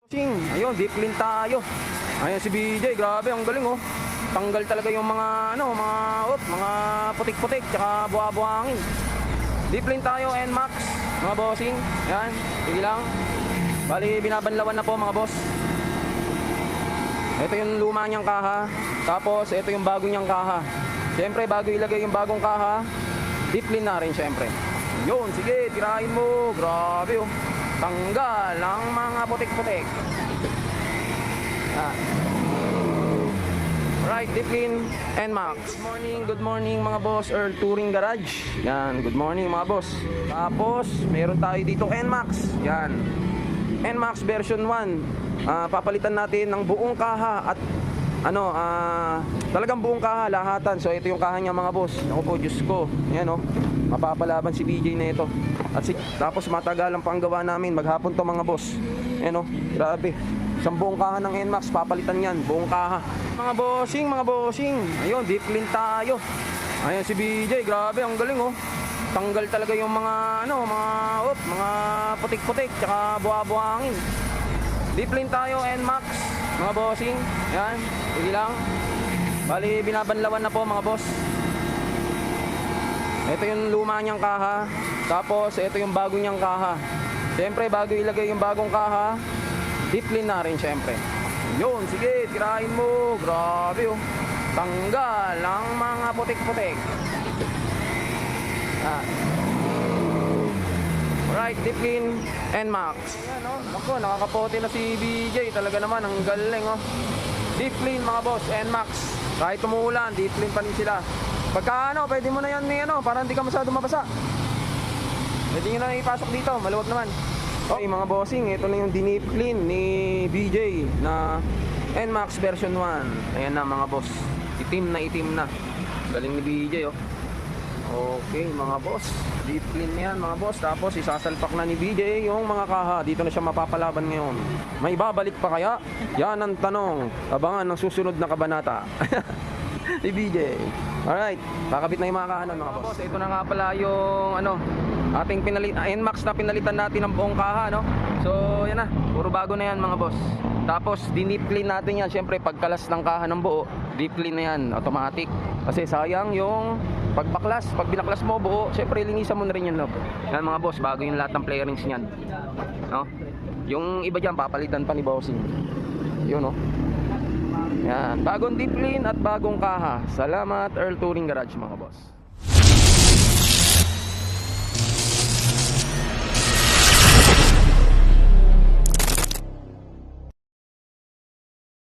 Ayun, deep clean tayo. Ayun si BJ, grabe, ang galing oh. Tanggal talaga yung mga mga putik-putik tsaka buha-buhangin. Deep clean tayo, NMAX, mga bossing. Yan, sige lang. Bali, binabanlawan na po mga boss. Ito yung luma niyang kaha. Tapos, ito yung bago niyang kaha. Siyempre, bago ilagay yung bagong kaha, deep clean na rin siyempre. Yun, sige, tirahin mo. Grabe oh. Tanggal ang mga putik-putik. Right, deep clean, NMAX. Good morning mga boss, Earl Touring Garage. Yan, good morning mga boss. Tapos, meron tayo dito NMAX. Yan, NMAX version 1. Papalitan natin ng buong kaha at talagang buong kaha, lahatan. So ito yung kaha niya mga boss. Ako po, Diyos ko. Yan oh, mapapalaban si BJ na ito. Tapos matagalang panggawa namin. Maghapon to mga boss. Yan oh, grabe. Isang buong kaha ng NMAX, papalitan yan. Buong kaha. Mga bossing. Ayun, deep clean tayo. Ayun si BJ, grabe, ang galing oh. Tanggal talaga yung mga mga putik-putik tsaka buha-buhangin. Deep clean tayo, NMAX, mga bossing. Yan, sige lang. Bali, binabanlawan na po mga boss. Ito yung luma niyang kaha. Tapos, ito yung bago niyang kaha. Siyempre, bago ilagay yung bagong kaha, deep clean na rin siyempre. Yun, sige, tirahin mo. Grabe oh. Tanggal ang mga putik-putik. Right, deep clean, NMAX. Ayan oh, ako, nakakapote na si BJ. Talaga naman, ang galing oh. Deep clean mga boss, NMAX. Kahit umuulan, deep clean pa rin sila. Pagka pwede mo na yan para hindi ka masyado mabasa. Pwede nyo na ipasok dito, maluwag naman. Okay mga bossing, ito na yung deep clean ni BJ na NMAX version 1. Ayan na mga boss, itim na. Galing ni BJ oh. Okay mga boss, deep clean yan mga boss. Tapos isasalpak na ni BJ yung mga kaha. Dito na siya mapapalaban ngayon. May babalik pa kaya? Yan ang tanong. Abangan ng susunod na kabanata. Ni BJ. Alright, kakabit na yung mga kahanan mga boss. Ito na nga pala yung ating NMAX na pinalitan natin ng buong kaha So yan na, puro bago na yan mga boss. Tapos deep clean natin yan. Siyempre pagkalas ng kaha ng buo, deep clean na yan, automatic. Kasi sayang yung pag binaklas mo buo, siyempre linisan mo na rin yung loob. Yan mga boss, bago yung lahat ng flarings niyan. Yung iba dyan, papalitan pa ni bossing. Yun Yan, bagong deep clean at bagong kaha. Salamat Earl Touring Garage mga boss.